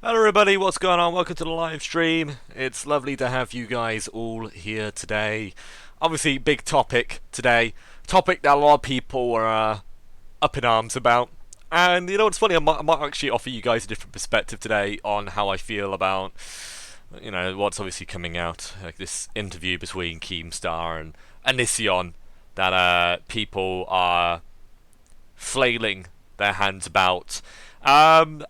Hello everybody, what's going on? Welcome to the live stream. It's lovely to have you guys all here today. Obviously, big topic today. Topic that a lot of people are up in arms about. And you know what's funny? I might actually offer you guys a different perspective today on how I feel about, what's obviously coming out. Like this interview between Keemstar and Onision that people are flailing their hands about. And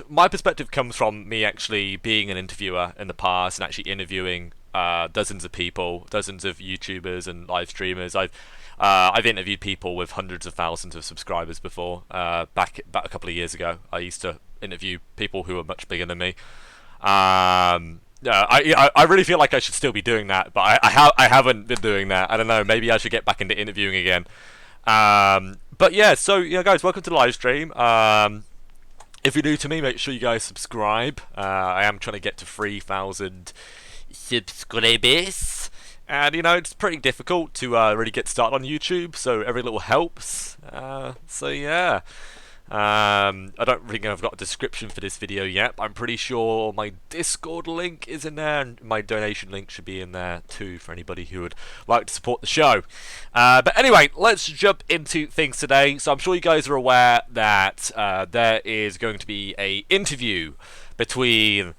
my perspective comes from me actually being an interviewer in the past and actually interviewing dozens of people, dozens of YouTubers and live streamers. I've interviewed people with hundreds of thousands of subscribers before. Back a couple of years ago, I used to interview people who were much bigger than me. Yeah, I really feel like I should still be doing that, but I haven't been doing that. I don't know. Maybe I should get back into interviewing again. But yeah, so guys, welcome to the live stream. If you're new to me, make sure you guys subscribe. I am trying to get to 3,000 subscribers. And, it's pretty difficult to really get started on YouTube, so every little helps. So, yeah. I don't think I've got a description for this video yet, but I'm pretty sure my Discord link is in there, and my donation link should be in there too for anybody who would like to support the show. But anyway, let's jump into things today. So I'm sure you guys are aware that there is going to be a interview between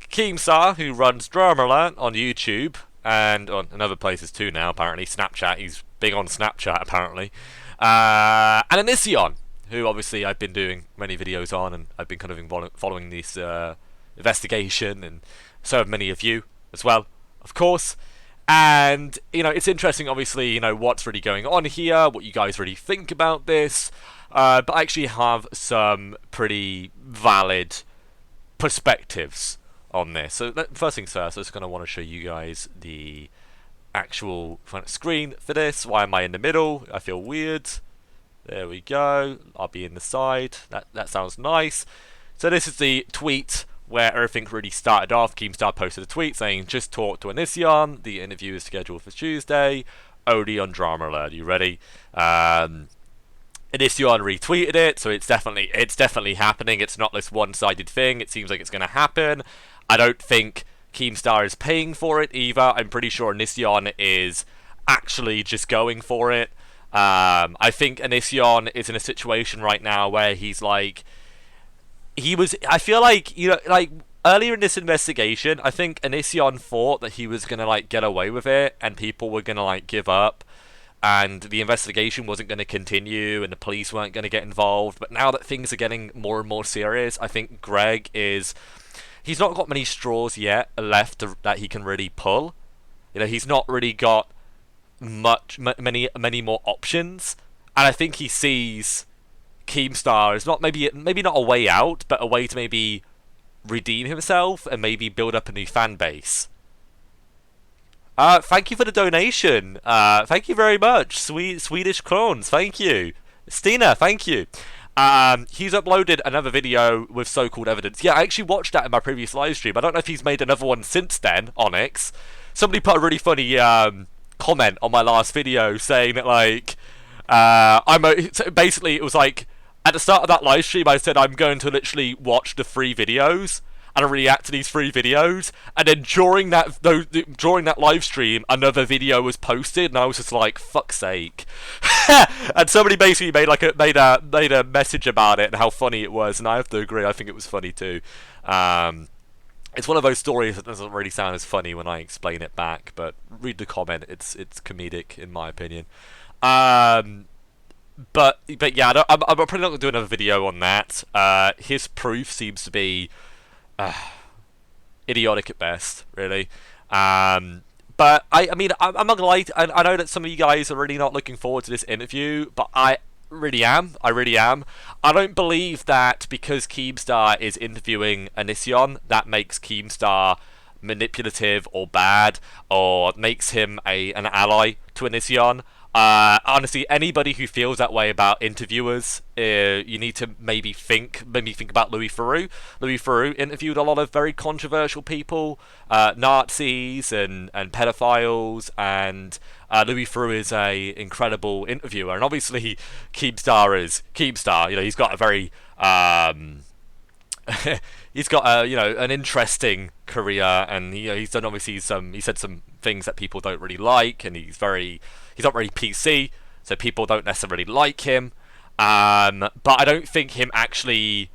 Keemstar, who runs Drama on YouTube, and on other places too now, apparently. Snapchat, he's big on Snapchat, apparently. And Onision, who obviously I've been doing many videos on, and I've been kind of following this investigation, and so have many of you as well, of course. And, it's interesting, obviously, what's really going on here, what you guys really think about this, but I actually have some pretty valid perspectives on this. So, first things first, I just kind of want to show you guys the actual front screen for this. Why am I in the middle? I feel weird. There we go. I'll be in the side. That sounds nice. So this is the tweet where everything really started off. Keemstar posted a tweet saying, "Just talked to Onision. The interview is scheduled for Tuesday. Only on Drama Alert. You ready?" Onision retweeted it, so it's definitely happening. It's not this one-sided thing. It seems like it's going to happen. I don't think Keemstar is paying for it either. I'm pretty sure Onision is actually just going for it. I think Onision is in a situation right now where he's like, I feel like, like earlier in this investigation, I think Onision thought that he was gonna like get away with it, and people were gonna like give up, and the investigation wasn't gonna continue, and the police weren't gonna get involved. But now that things are getting more and more serious, I think he's not got many straws yet left that he can really pull. He's not really got many more options, and I think he sees Keemstar as not maybe not a way out, but a way to maybe redeem himself and maybe build up a new fan base. Thank you for the donation. Thank you very much, Swedish crowns. Thank you, Stina. Thank you. He's uploaded another video with so-called evidence. Yeah, I actually watched that in my previous live stream. I don't know if he's made another one since then. Onyx. Somebody put a really funny comment on my last video saying that like so basically it was like at the start of that live stream I said I'm going to literally watch the 3 videos and react to these 3 videos, and then during that live stream another video was posted, and I was just like, fuck's sake. And somebody basically made a message about it and how funny it was, and I have to agree, I think it was funny too. It's one of those stories that doesn't really sound as funny when I explain it back, but read the comment. It's comedic in my opinion. But yeah, I'm probably not gonna do another video on that. His proof seems to be idiotic at best, really. But I mean, I'm not gonna lie. I know that some of you guys are really not looking forward to this interview, but I really am. I really am. I don't believe that because Keemstar is interviewing Onision, that makes Keemstar manipulative or bad, or makes him an ally to Onision. Honestly, anybody who feels that way about interviewers, you need to maybe think about Louis Theroux. Louis Theroux interviewed a lot of very controversial people, Nazis and pedophiles, and Louis Theroux is a incredible interviewer. And obviously, Keemstar is Keemstar. He's got a very he's got a an interesting career, and he's done obviously he said some things that people don't really like, and he's not very PC, so people don't necessarily like him. But I don't think him actually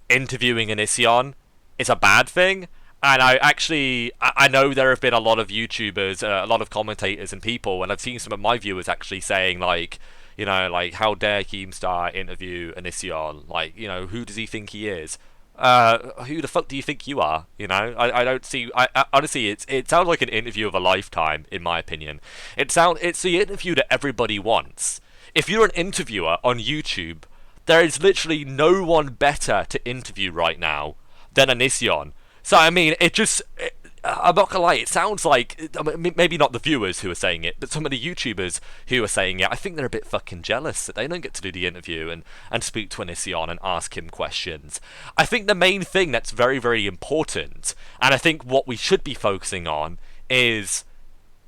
interviewing Onision is a bad thing. And I know there have been a lot of YouTubers, a lot of commentators and people, and I've seen some of my viewers actually saying like, like, how dare Keemstar interview Onision? Like, who does he think he is? Who the fuck do you think you are? I don't see. Honestly, it sounds like an interview of a lifetime, in my opinion. It's the interview that everybody wants. If you're an interviewer on YouTube, there is literally no one better to interview right now than Onision. So I mean, I'm not gonna lie, it sounds like, maybe not the viewers who are saying it, but some of the YouTubers who are saying it, I think they're a bit fucking jealous that they don't get to do the interview and speak to Onision and ask him questions. I think the main thing that's very, very important, and I think what we should be focusing on, is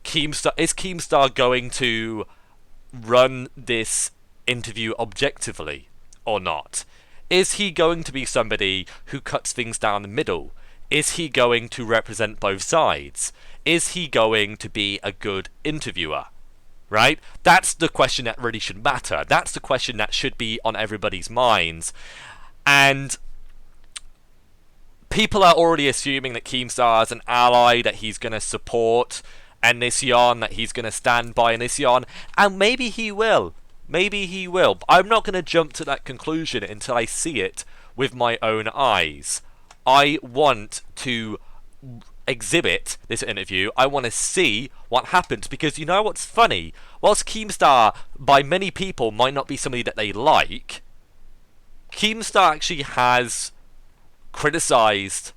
Keemstar going to run this interview objectively or not? Is he going to be somebody who cuts things down the middle? Is he going to represent both sides? Is he going to be a good interviewer? Right? That's the question that really should matter. That's the question that should be on everybody's minds. And people are already assuming that Keemstar is an ally, that he's going to support Onision, that he's going to stand by Onision, and maybe he will. Maybe he will. But I'm not going to jump to that conclusion until I see it with my own eyes. I want to exhibit this interview. I want to see what happens, because you know what's funny? Whilst Keemstar, by many people, might not be somebody that they like, Keemstar actually has criticised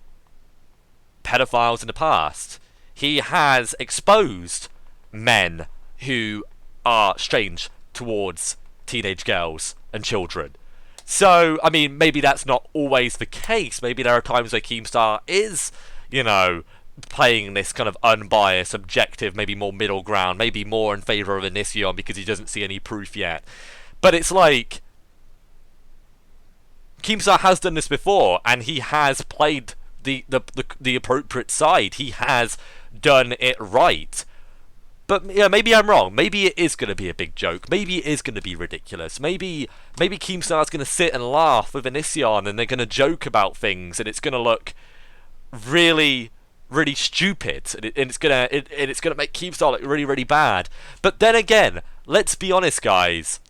pedophiles in the past. He has exposed men who are strange towards teenage girls and children. So, I mean, maybe that's not always the case. Maybe there are times where Keemstar is, playing this kind of unbiased, objective, maybe more middle ground, maybe more in favour of Onision because he doesn't see any proof yet. But it's like, Keemstar has done this before, and he has played the appropriate side. He has done it right. But maybe I'm wrong. Maybe it is going to be a big joke. Maybe it is going to be ridiculous. Maybe Keemstar's going to sit and laugh with Onision, and they're going to joke about things, and it's going to look really, really stupid, and it's going to make Keemstar look really, really bad. But then again, let's be honest, guys.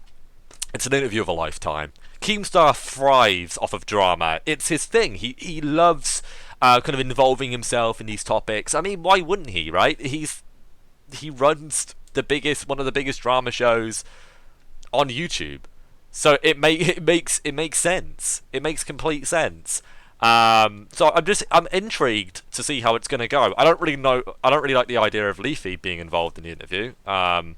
It's an interview of a lifetime. Keemstar thrives off of drama. It's his thing. He loves kind of involving himself in these topics. I mean, why wouldn't he, right? He runs one of the biggest drama shows on YouTube, so it makes sense. It makes complete sense. So I'm intrigued to see how it's going to go. I don't really like the idea of Leafy being involved in the interview. I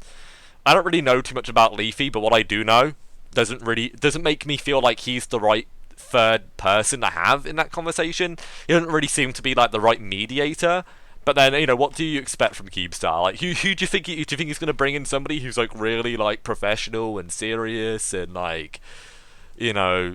don't really know too much about Leafy, but what I do know doesn't make me feel like he's the right third person to have in that conversation. He doesn't really seem to be like the right mediator. But then, what do you expect from Keemstar? Like, who do you think? Do you think he's going to bring in somebody who's like really like professional and serious, and like,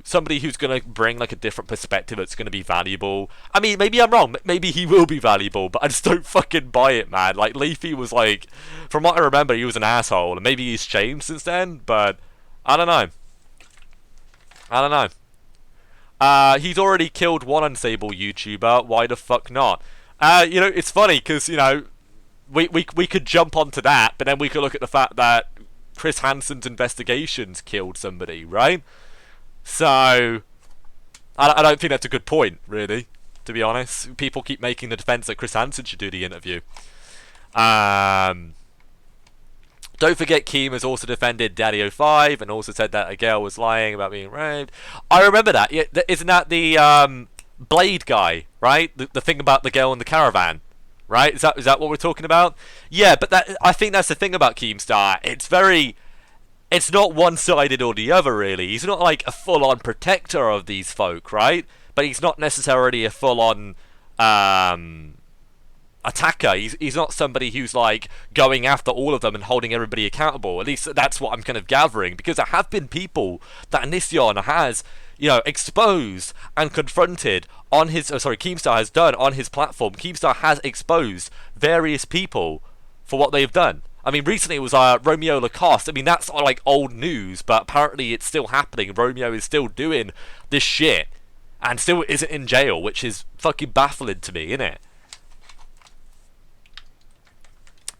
somebody who's going to bring like a different perspective that's going to be valuable? I mean, maybe I'm wrong. Maybe he will be valuable, but I just don't fucking buy it, man. Like, Leafy was like, from what I remember, he was an asshole, and maybe he's changed since then. But I don't know. He's already killed one unstable YouTuber. Why the fuck not? It's funny because, we could jump onto that, but then we could look at the fact that Chris Hansen's investigations killed somebody, right? So, I don't think that's a good point, really, to be honest. People keep making the defense that Chris Hansen should do the interview. Don't forget, Keem has also defended Daddy05 and also said that a girl was lying about being raped. I remember that. Yeah, isn't that the Blade guy, right? The thing about the girl in the caravan, right? Is that what we're talking about? Yeah, but I think that's the thing about Keemstar. It's not one-sided or the other, really. He's not like a full-on protector of these folk, right? But he's not necessarily a full-on attacker. He's not somebody who's like going after all of them and holding everybody accountable. At least that's what I'm kind of gathering, because there have been people that Onision has you know, exposed and confronted on his, Keemstar has done on his platform. Keemstar has exposed various people for what they've done. I mean, recently it was Romeo Lacoste. I mean, that's like old news, but apparently it's still happening. Romeo is still doing this shit and still isn't in jail, which is fucking baffling to me, innit?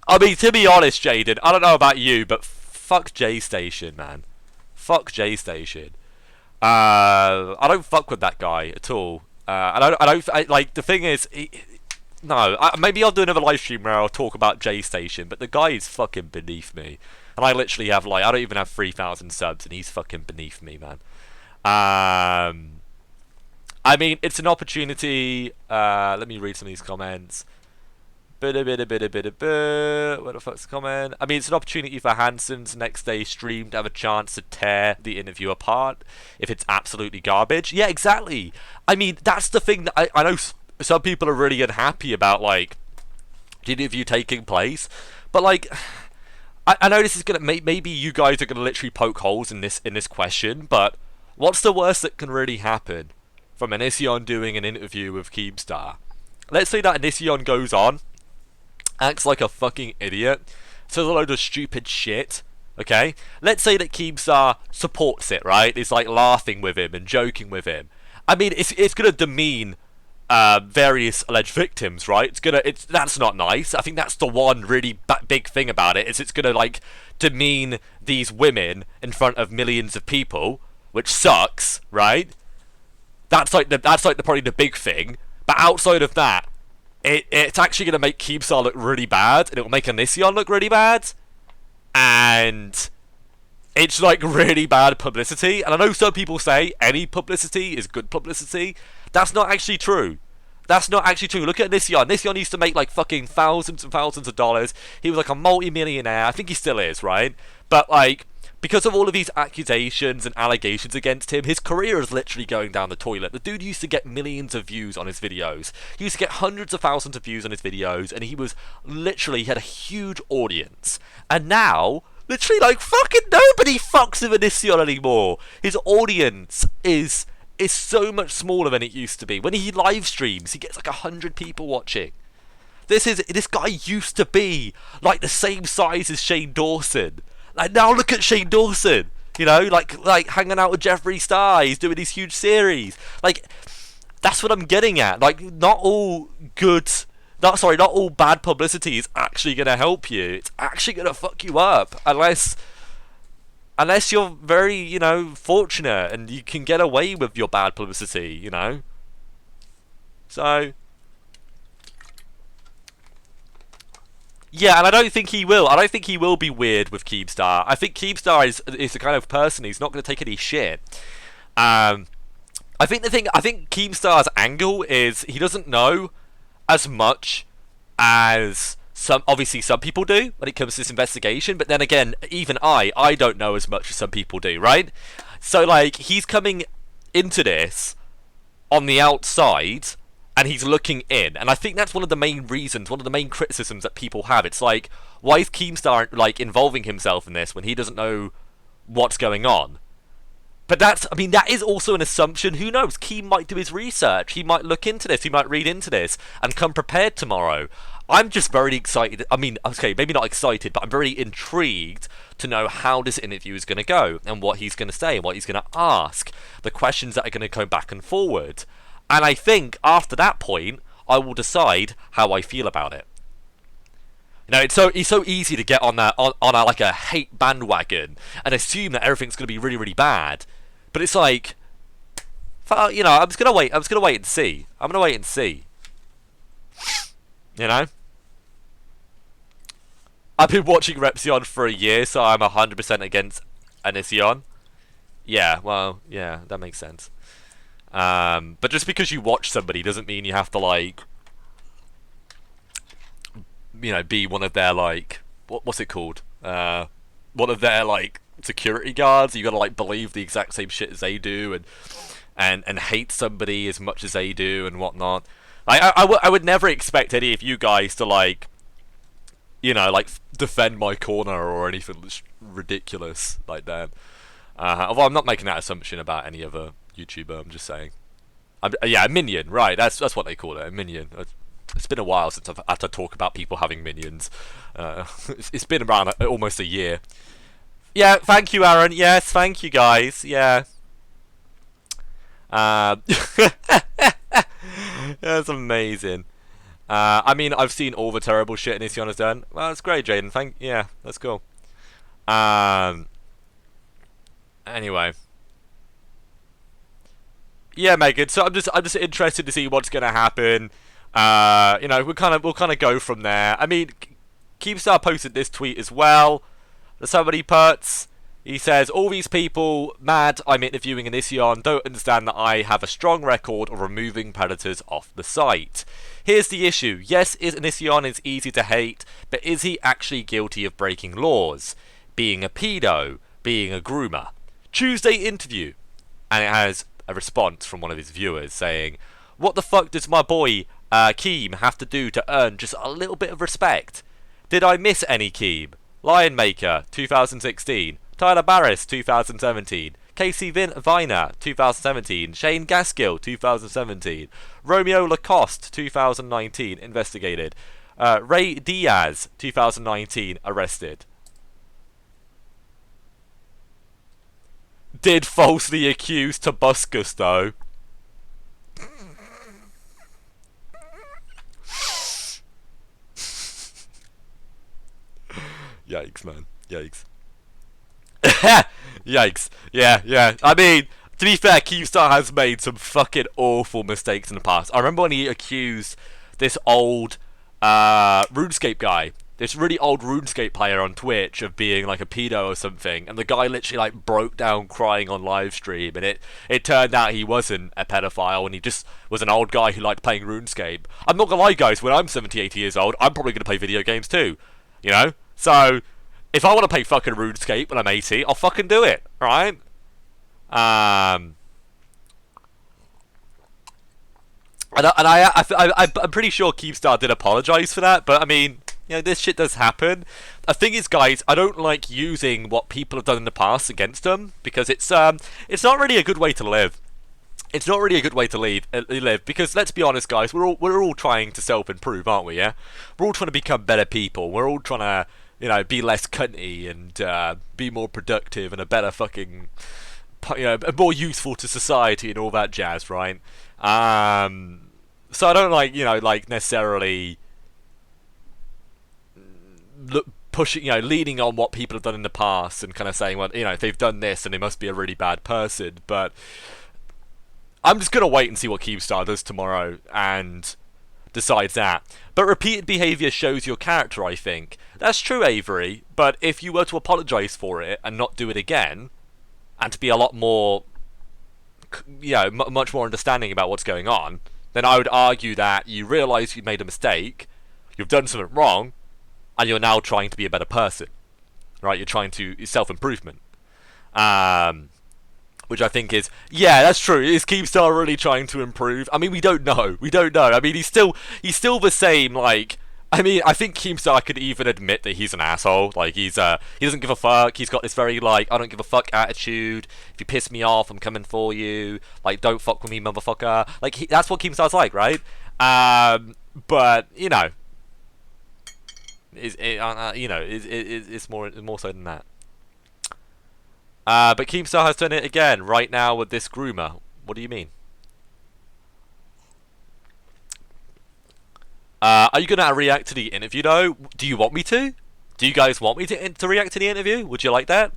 I mean, to be honest, Jaden, I don't know about you, but fuck J Station, man. Fuck J Station. I don't fuck with that guy at all. Like, the thing is, no, maybe I'll do another live stream where I'll talk about J Station, but the guy is fucking beneath me. And I literally have, like, I don't even have 3,000 subs, and he's fucking beneath me, man. I mean, it's an opportunity. Let me read some of these comments. Where the fuck's the comment? I mean, it's an opportunity for Hansen's next day stream to have a chance to tear the interview apart if it's absolutely garbage. Yeah, exactly. I mean, that's the thing that I know some people are really unhappy about, like, the interview taking place. But, like, I know this is gonna maybe you guys are gonna literally poke holes in this question, but what's the worst that can really happen from Onision doing an interview with Keemstar? Let's say that Onision goes on, acts like a fucking idiot, says a load of stupid shit, okay? Let's say that Keemstar supports it, right? It's like laughing with him and joking with him. I mean, it's gonna demean various alleged victims, right? That's not nice. I think that's the one really big thing about it, is it's gonna, like, demean these women in front of millions of people, which sucks, right? That's probably the big thing. But outside of that, it's actually going to make Keemstar look really bad, and it will make Onision look really bad, and it's, like, really bad publicity. And I know some people say any publicity is good publicity. That's not actually true. That's not actually true. Look at Onision. Onision used to make, like, fucking thousands and thousands of dollars. He was, like, a multi-millionaire. I think he still is, right? But, like, because of all of these accusations and allegations against him, his career is literally going down the toilet. The dude used to get millions of views on his videos. He used to get hundreds of thousands of views on his videos, and he had a huge audience. And now, literally, like, fucking nobody fucks with Onision anymore. His audience is so much smaller than it used to be. When he live streams, he gets like 100 people watching. This guy used to be like the same size as Shane Dawson. Like, now look at Shane Dawson, you know, like hanging out with Jeffree Star. He's doing these huge series. Like, that's what I'm getting at. Like, not all bad publicity is actually going to help you. It's actually going to fuck you up unless you're very, you know, fortunate and you can get away with your bad publicity, you know. So, yeah, and I don't think he will. I don't think he will be weird with Keemstar. I think Keemstar is the kind of person who's not going to take any shit. I think Keemstar's angle is he doesn't know as much as some people do when it comes to this investigation. But then again, even I don't know as much as some people do, right? So, like, he's coming into this on the outside, and he's looking in, and I think that's one of the main reasons, one of the main criticisms that people have. It's like, why is Keemstar, like, involving himself in this when he doesn't know what's going on? But that is also an assumption. Who knows? Keem might do his research. He might look into this. He might read into this and come prepared tomorrow. I'm just very excited. I mean, okay, maybe not excited, but I'm very intrigued to know how this interview is going to go and what he's going to say and what he's going to ask, the questions that are going to go back and forward. And I think after that point, I will decide how I feel about it. You know, it's so easy to get on like a hate bandwagon and assume that everything's going to be really, really bad. But it's like, you know, I'm just gonna wait and see. I'm gonna wait and see. You know, I've been watching Repsion for a year, so I'm 100% against Onision. Yeah, well, yeah, that makes sense. But just because you watch somebody doesn't mean you have to, like, you know, be one of their, like, what's it called? One of their, like, security guards. You gotta, like, believe the exact same shit as they do and hate somebody as much as they do and whatnot. I would never expect any of you guys to, like, you know, like, defend my corner or anything ridiculous like that. Although I'm not making that assumption about any other YouTuber. I'm just saying. Yeah, a minion. Right. That's what they call it. A minion. It's been a while since I've had to talk about people having minions. It's been around almost a year. Yeah. Thank you, Aaron. Yes. Thank you, guys. Yeah. That's amazing. I mean, I've seen all the terrible shit Onision's done. Well, that's great, Jaden. Yeah, that's cool. Anyway. Yeah, Megan. So I'm just interested to see what's gonna happen. You know, we'll kind of go from there. I mean, Keemstar posted this tweet as well. Somebody puts. He says, all these people mad I'm interviewing Onision don't understand that I have a strong record of removing predators off the site. Here's the issue. Yes, Onision is easy to hate, but is he actually guilty of breaking laws? Being a pedo? Being a groomer? Tuesday interview. And it has a response from one of his viewers saying, what the fuck does my boy Keem have to do to earn just a little bit of respect? Did I miss any Keem? Lionmaker, 2016. Tyler Barris, 2017. Casey Viner, 2017. Shane Gaskill, 2017. Romeo Lacoste, 2019, investigated. Ray Diaz, 2019, arrested. Did falsely accuse Tobuscus, though. Yikes, man. Yikes. Yikes. Yeah. I mean, to be fair, Keemstar has made some fucking awful mistakes in the past. I remember when he accused this old RuneScape guy, this really old RuneScape player on Twitch, of being like a pedo or something, and the guy literally like broke down crying on live stream, and it turned out he wasn't a pedophile, and he just was an old guy who liked playing RuneScape. I'm not gonna lie, guys, when I'm 70, 80 years old, I'm probably gonna play video games too, you know? So, if I want to play fucking RuneScape when I'm 80, I'll fucking do it, right? I'm pretty sure Keemstar did apologise for that, but I mean, you know, this shit does happen. The thing is, guys, I don't like using what people have done in the past against them, because it's not really a good way to live. It's not really a good way to live, because let's be honest, guys, we're all trying to self-improve, aren't we? Yeah, we're all trying to become better people. We're all trying to, you know, be less cunty and be more productive and a better fucking, you know, more useful to society and all that jazz, right? So I don't like, you know, like necessarily pushing, you know, leaning on what people have done in the past and kind of saying, well, you know, if they've done this, then they must be a really bad person. But I'm just gonna wait and see what Keemstar does tomorrow and decides that. But repeated behaviour shows your character, I think. That's true, Avery, but if you were to apologise for it and not do it again, and to be a lot more, you know, much more understanding about what's going on, then I would argue that you realise you've made a mistake, you've done something wrong, and you're now trying to be a better person. Right? You're trying to self-improvement. Which I think is, yeah, that's true. Is Keemstar really trying to improve? I mean, we don't know. I mean, he's still the same. Like, I mean, I think Keemstar could even admit that he's an asshole. Like, he doesn't give a fuck. He's got this very like, I don't give a fuck attitude. If you piss me off, I'm coming for you. Like, don't fuck with me, motherfucker. Like, that's what Keemstar's like, right? But you know, it's more so than that. But Keemstar has done it again right now with this groomer. What do you mean? Are you going to react to the interview, though? Do you want me to? Do you guys want me to react to the interview? Would you like that?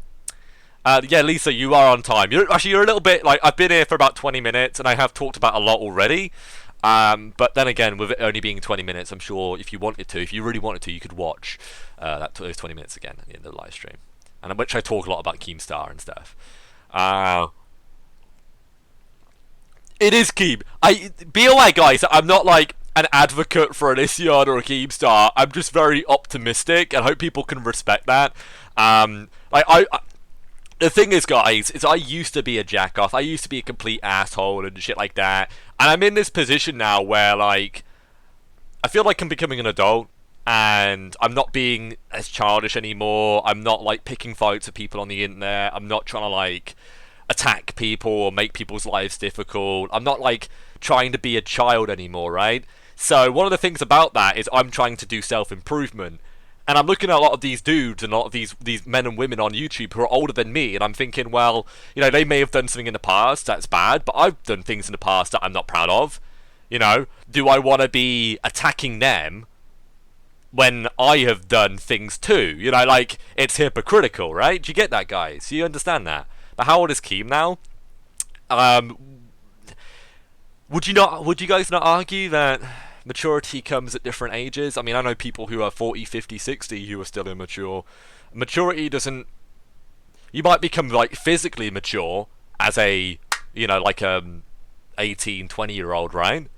Yeah, Lisa, you are on time. You're a little bit, like, I've been here for about 20 minutes, and I have talked about a lot already. But then again, with it only being 20 minutes, I'm sure if you really wanted to, you could watch those 20 minutes again at the end of the live stream. And which I talk a lot about Keemstar and stuff. It is Keem. Be aware, guys, I'm not like an advocate for an Onision or a Keemstar. I'm just very optimistic, and hope people can respect that. The thing is, guys, is I used to be a jackoff. I used to be a complete asshole and shit like that. And I'm in this position now where, like, I feel like I'm becoming an adult. And I'm not being as childish anymore. I'm not, like, picking fights with people on the internet. I'm not trying to, like, attack people or make people's lives difficult. I'm not like trying to be a child anymore, right? So one of the things about that is I'm trying to do self-improvement. And I'm looking at a lot of these dudes and a lot of these men and women on YouTube who are older than me, and I'm thinking, well, you know, they may have done something in the past that's bad, but I've done things in the past that I'm not proud of. You know, do I want to be attacking them when I have done things too? You know, like, it's hypocritical, right? Do you get that, guys? Do you understand that? But how old is Keem now? Would you guys not argue that maturity comes at different ages? I mean, I know people who are 40, 50, 60 who are still immature. Maturity doesn't... You might become, like, physically mature as a, you know, like, 18, 20-year-old, right?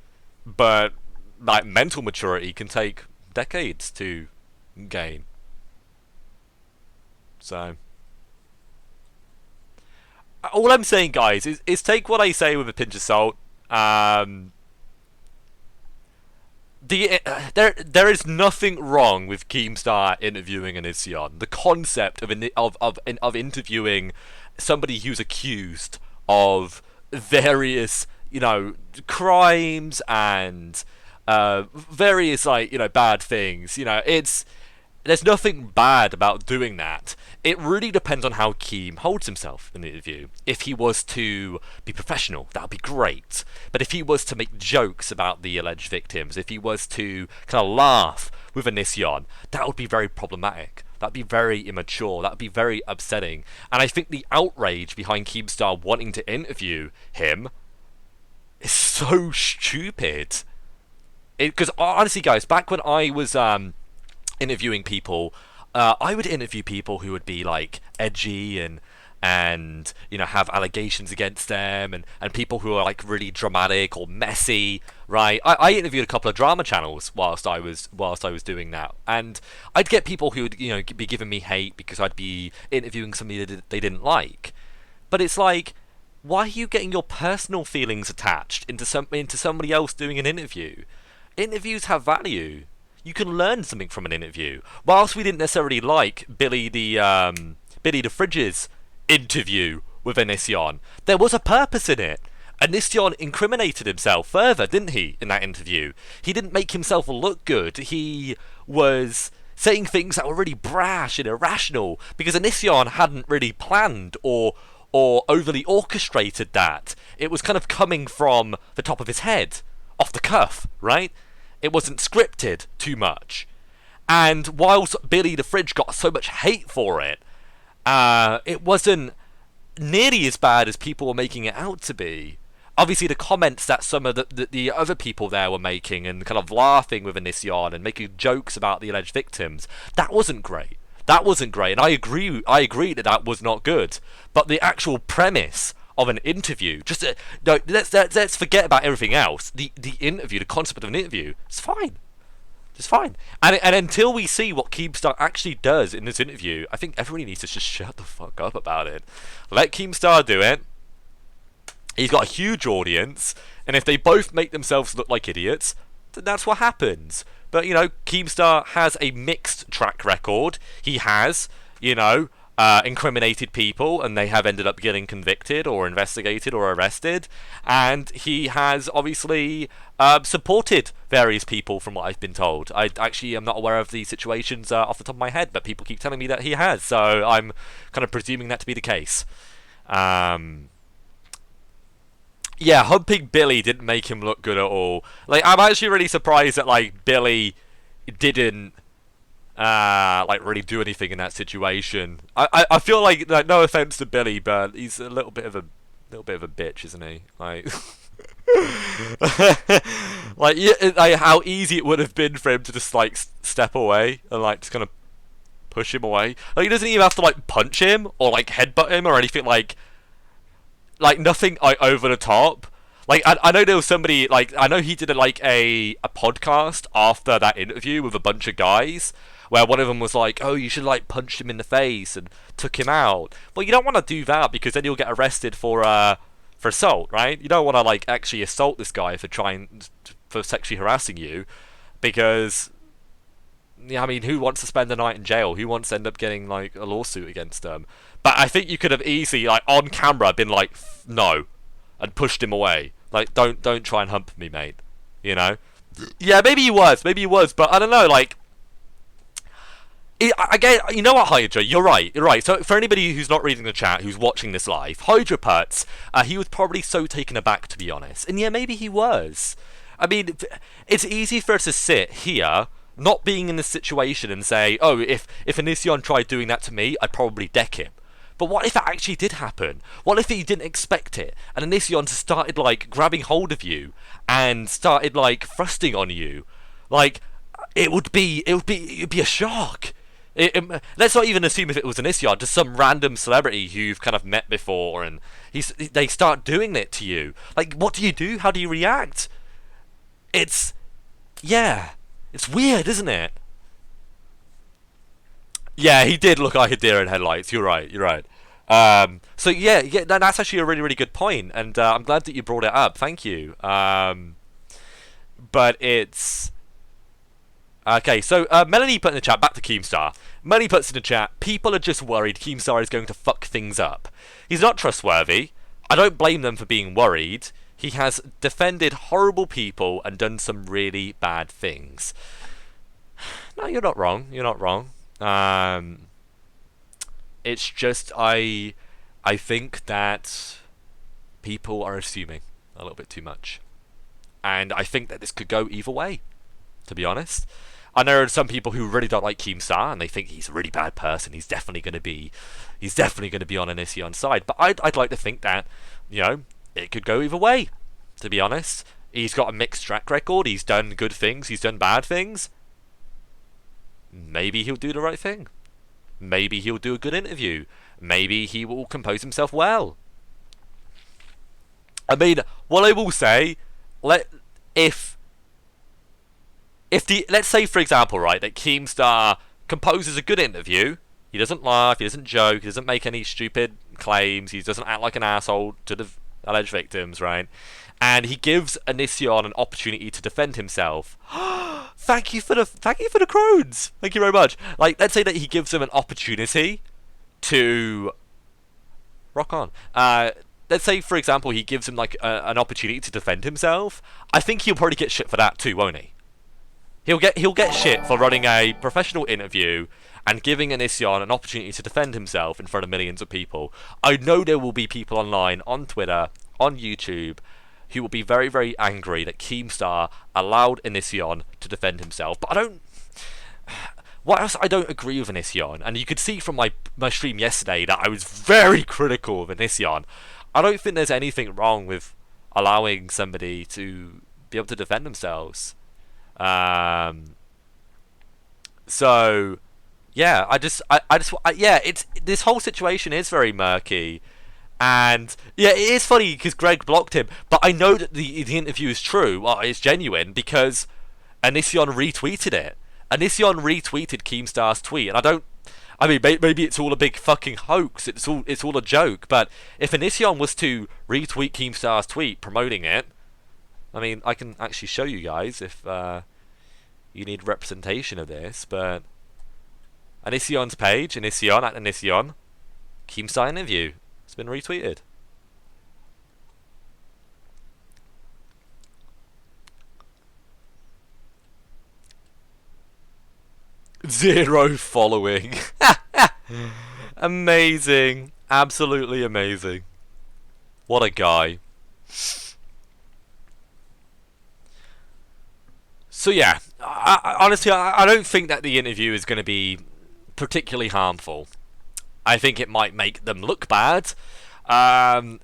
But, like, mental maturity can take decades to gain. So... all I'm saying, guys, is take what I say with a pinch of salt. There is nothing wrong with Keemstar interviewing Onision. The concept of interviewing somebody who's accused of various, you know, crimes and various, like, you know, bad things. You know, there's nothing bad about doing that. It really depends on how Keem holds himself in the interview. If he was to be professional, that would be great. But if he was to make jokes about the alleged victims, if he was to kind of laugh with Onision, that would be very problematic. That would be very immature. That would be very upsetting. And I think the outrage behind Keemstar wanting to interview him is so stupid. Because honestly, guys, back when I was interviewing people, I would interview people who would be like edgy and you know, have allegations against them, and people who are like really dramatic or messy, right? I interviewed a couple of drama channels whilst I was doing that, and I'd get people who would, you know, be giving me hate because I'd be interviewing somebody that they didn't like. But it's like, why are you getting your personal feelings attached into somebody else doing an interview? Interviews have value. You can learn something from an interview. Whilst we didn't necessarily like Billy the Fridge's interview with Onision, there was a purpose in it. Onision incriminated himself further, didn't he, in that interview? He didn't make himself look good. He was saying things that were really brash and irrational because Onision hadn't really planned or overly orchestrated that. It was kind of coming from the top of his head, off the cuff, right? It wasn't scripted too much. And whilst Billy the Fridge got so much hate for it, it wasn't nearly as bad as people were making it out to be. Obviously, the comments that some of the other people there were making and kind of laughing with Onision and making jokes about the alleged victims, that wasn't great. That wasn't great, and I agree that that was not good. But the actual premise of an interview, just no, let's forget about everything else. The interview, the concept of an interview, it's fine. It's fine. And until we see what Keemstar actually does in this interview, I think everybody needs to just shut the fuck up about it. Let Keemstar do it. He's got a huge audience, and if they both make themselves look like idiots, then that's what happens. But, you know, Keemstar has a mixed track record. He has, you know, incriminated people, and they have ended up getting convicted or investigated or arrested. And he has obviously supported various people, from what I've been told. I actually am not aware of the situations off the top of my head, but people keep telling me that he has, so I'm kind of presuming that to be the case. Yeah, humping Billy didn't make him look good at all. Like, I'm actually really surprised that, like, Billy didn't like really do anything in that situation. I feel like no offense to Billy, but he's a little bit of a bitch, isn't he? Like, like, yeah, like how easy it would have been for him to just like step away and like just kind of push him away. Like, he doesn't even have to like punch him or like headbutt him or anything, like nothing like over the top. Like, I know there was somebody, like, I know he did a podcast after that interview with a bunch of guys, where one of them was like, oh, you should, like, punch him in the face and took him out. Well, you don't want to do that, because then you'll get arrested for assault, right? You don't want to, like, actually assault this guy for sexually harassing you, because Yeah, I mean, who wants to spend the night in jail? Who wants to end up getting like a lawsuit against them? But I think you could have easily, like, on camera, been like, no, and pushed him away. Like, don't try and hump me, mate. You know? Yeah, maybe he was, but I don't know. Like, again, you know what, Hydra? You're right. You're right. So for anybody who's not reading the chat, who's watching this live, Hydra puts, he was probably so taken aback, to be honest. And yeah, maybe he was. I mean, it's easy for us to sit here, not being in this situation, and say, oh, if Onision tried doing that to me, I'd probably deck him. But what if it actually did happen? What if he didn't expect it, and Onision started, like, grabbing hold of you, and started, like, thrusting on you? Like, it would be a shock. Let's not even assume if it was Onision, just some random celebrity who you've kind of met before, and they start doing it to you. Like, what do you do? How do you react? It's weird, isn't it? Yeah, he did look like a deer in headlights. You're right. So yeah, that's actually a really, really good point, and I'm glad that you brought it up. Thank you. But it's okay. So Melanie put in the chat. Back to Keemstar. Melanie puts in the chat. People are just worried Keemstar is going to fuck things up. He's not trustworthy. I don't blame them for being worried. He has defended horrible people and done some really bad things. No, you're not wrong. You're not wrong. It's just I think that people are assuming a little bit too much, and I think that this could go either way. To be honest, I know some people who really don't like Keemstar and they think he's a really bad person. He's definitely going to be on Onision's side. But I'd like to think that, you know, it could go either way. To be honest, he's got a mixed track record. He's done good things. He's done bad things. Maybe he'll do the right thing. Maybe he'll do a good interview. Maybe he will compose himself well. I mean, what I will say, let's say, for example, right, that Keemstar composes a good interview. He doesn't laugh, he doesn't joke, he doesn't make any stupid claims, he doesn't act like an asshole to the alleged victims, right? And he gives Onision an opportunity to defend himself. Thank you for the crones. Thank you very much. Like, let's say that he gives him an opportunity to rock on. Let's say, for example, he gives him like an opportunity to defend himself. I think he'll probably get shit for that too, won't he? He'll get shit for running a professional interview and giving Onision an opportunity to defend himself in front of millions of people. I know there will be people online, on Twitter, on YouTube, who will be very, very angry that Keemstar allowed Onision to defend himself. But what else I don't agree with Onision, and you could see from my stream yesterday that I was very critical of Onision. I don't think there's anything wrong with allowing somebody to be able to defend themselves. So yeah, it's this whole situation is very murky, and yeah, it is funny because Greg blocked him, but I know that the interview is true, it's genuine, because Onision retweeted it. Onision retweeted Keemstar's tweet, and I mean, maybe it's all a big fucking hoax. It's all a joke. But if Onision was to retweet Keemstar's tweet promoting it, I mean, I can actually show you guys if you need representation of this. But Onision's page, Onision at Onision, Keemstar interview. It's been retweeted. Zero following. Amazing. Absolutely amazing. What a guy. So yeah, honestly, I don't think that the interview is going to be particularly harmful. I think it might make them look bad. I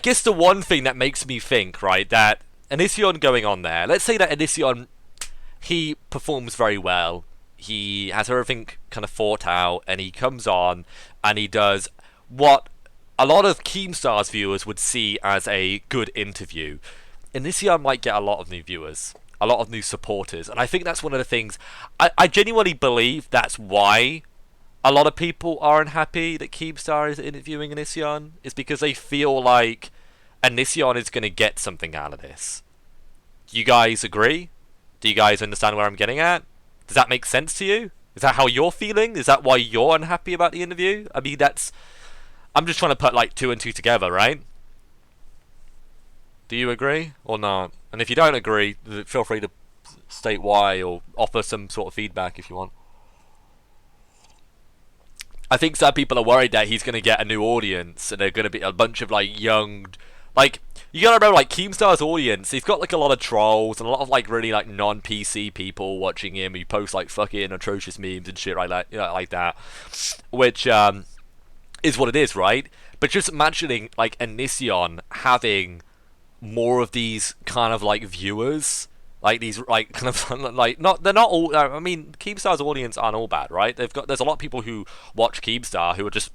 guess the one thing that makes me think, right, that Onision going on there, let's say that Onision, he performs very well. He has everything kind of thought out, and he comes on and he does what a lot of Keemstar's viewers would see as a good interview. Onision might get a lot of new viewers, a lot of new supporters, and I think that's one of the things. I genuinely believe that's why a lot of people are unhappy that Keemstar is interviewing Onision, is because they feel like Onision is going to get something out of this. Do you guys agree? Do you guys understand where I'm getting at? Does that make sense to you? Is that how you're feeling? Is that why you're unhappy about the interview? I mean, I'm just trying to put like two and two together, right? Do you agree or not? And if you don't agree, feel free to state why or offer some sort of feedback if you want. I think some people are worried that he's going to get a new audience and they're going to be a bunch of like young, like, you gotta remember, like, Keemstar's audience, he's got like a lot of trolls and a lot of like really like non-PC people watching him who post like fucking atrocious memes and shit like that, like that, which is what it is, right? But just imagining like Onision having more of these kind of like viewers, like these like kind of like not they're not all. I mean, Keemstar's audience aren't all bad, right? There's a lot of people who watch Keemstar who are just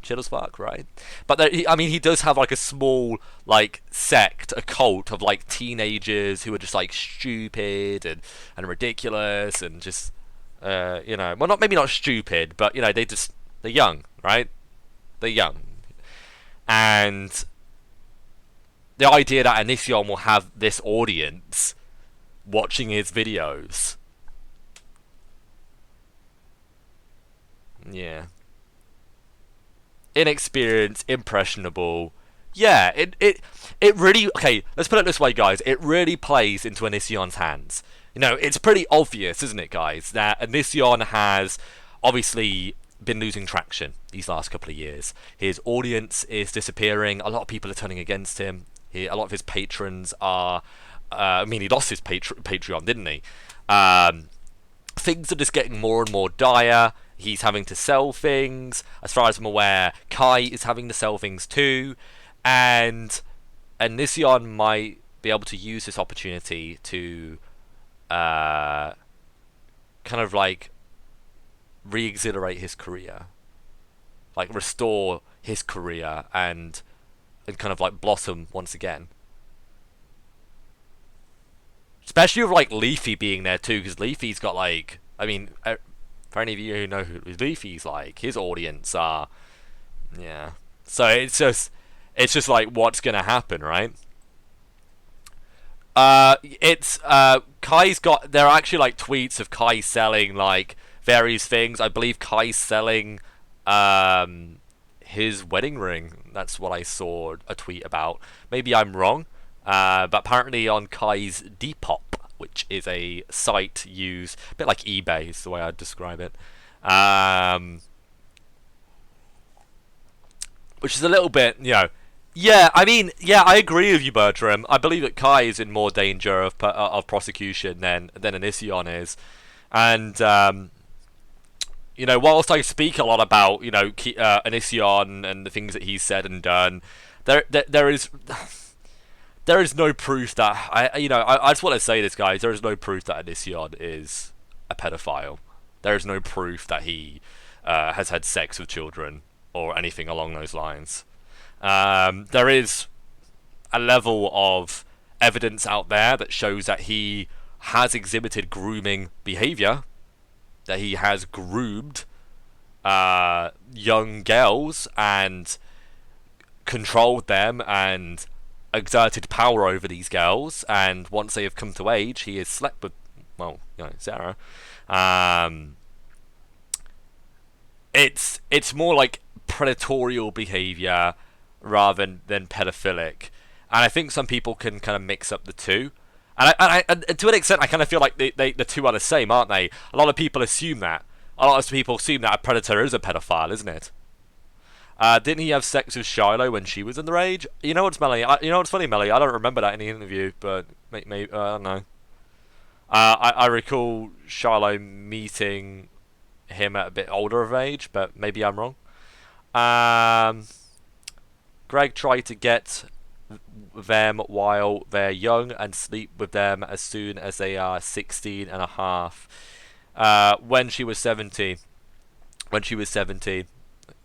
chill as fuck, right? But I mean, he does have like a small like sect, a cult of like teenagers who are just like stupid and ridiculous and just well, not maybe not stupid, but they're young, right? They're young, and the idea that Onision will have this audience watching his videos, yeah, inexperienced, impressionable. Yeah, it really, okay, let's put it this way, guys. It really plays into Onision's hands. It's pretty obvious, isn't it, guys, that Onision has obviously been losing traction these last couple of years. His audience is disappearing. A lot of people are turning against him. A lot of his patrons are. I mean, he lost his Patreon, didn't he? Things are just getting more and more dire. He's having to sell things. As far as I'm aware, Kai is having to sell things too. And Onision might be able to use this opportunity to kind of like re-exhilarate his career. Like restore his career and kind of like blossom once again. Especially with like Leafy being there too, because Leafy's got like, I mean, for any of you who know who Leafy's like, his audience are, yeah. So it's just like what's gonna happen, right? It's Kai's got. There are actually like tweets of Kai selling like various things. I believe Kai's selling his wedding ring. That's what I saw a tweet about. Maybe I'm wrong, but apparently on Kai's Depop, which is a site used a bit like eBay, is the way I'd describe it. Which is a little bit, yeah. I mean, yeah, I agree with you, Bertram. I believe that Kai is in more danger of prosecution than Onision is, and whilst I speak a lot about Onision and the things that he's said and done, there is no proof that I just want to say this, guys. There is no proof that Onision is a pedophile. There is no proof that he has had sex with children or anything along those lines. There is a level of evidence out there that shows that he has exhibited grooming behavior, that he has groomed young girls and controlled them and exerted power over these girls, and once they have come to age, he has slept with, well, Sarah. It's more like predatorial behavior rather than pedophilic, and I think some people can kind of mix up the two. And to an extent, I kind of feel like the two are the same, aren't they? A lot of people assume that. A lot of people assume that a predator is a pedophile, isn't it? Didn't he have sex with Shiloh when she was underage? You know what's Melly? You know what's funny, Melly? I don't remember that in the interview, but maybe I don't know. I recall Shiloh meeting him at a bit older of age, but maybe I'm wrong. Greg tried to get them while they're young and sleep with them as soon as they are 16 and a half. When she was 17. When she was 17.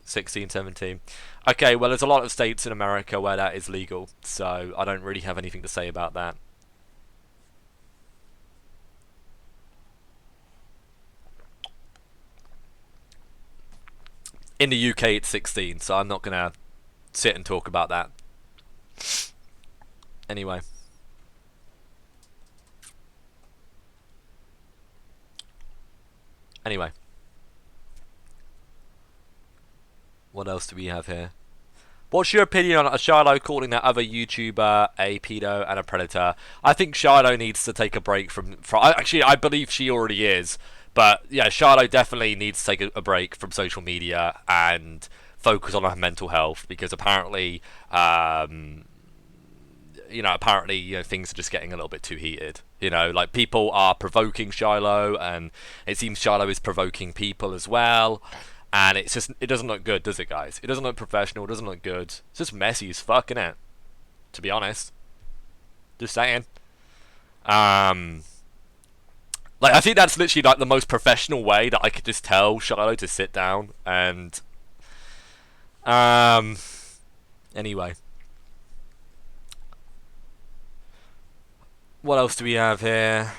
16, 17. Okay, well, there's a lot of states in America where that is legal, so I don't really have anything to say about that. In the UK, it's 16, so I'm not going to sit and talk about that. Anyway. Anyway, what else do we have here? What's your opinion on Shiloh calling that other YouTuber a pedo and a predator? I think Shiloh needs to take a break from actually, I believe she already is. But yeah, Shiloh definitely needs to take a break from social media and focus on her mental health because apparently, things are just getting a little bit too heated. Like people are provoking Shiloh, and it seems Shiloh is provoking people as well. And it doesn't look good, does it, guys? It doesn't look professional. It doesn't look good. It's just messy as fuck, innit? To be honest, just saying. Like I think that's literally like the most professional way that I could just tell Shiloh to sit down and anyway. What else do we have here?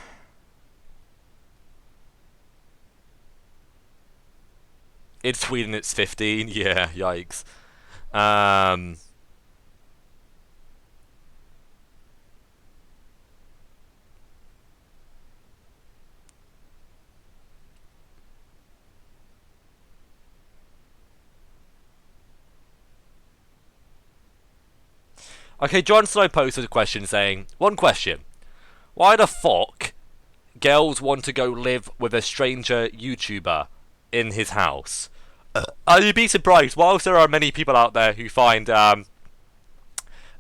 In Sweden it's 15. Yeah, yikes. Um Okay, John Snow posted a question saying, one question. Why the fuck girls want to go live with a stranger YouTuber in his house? You'd be surprised. Whilst there are many people out there who find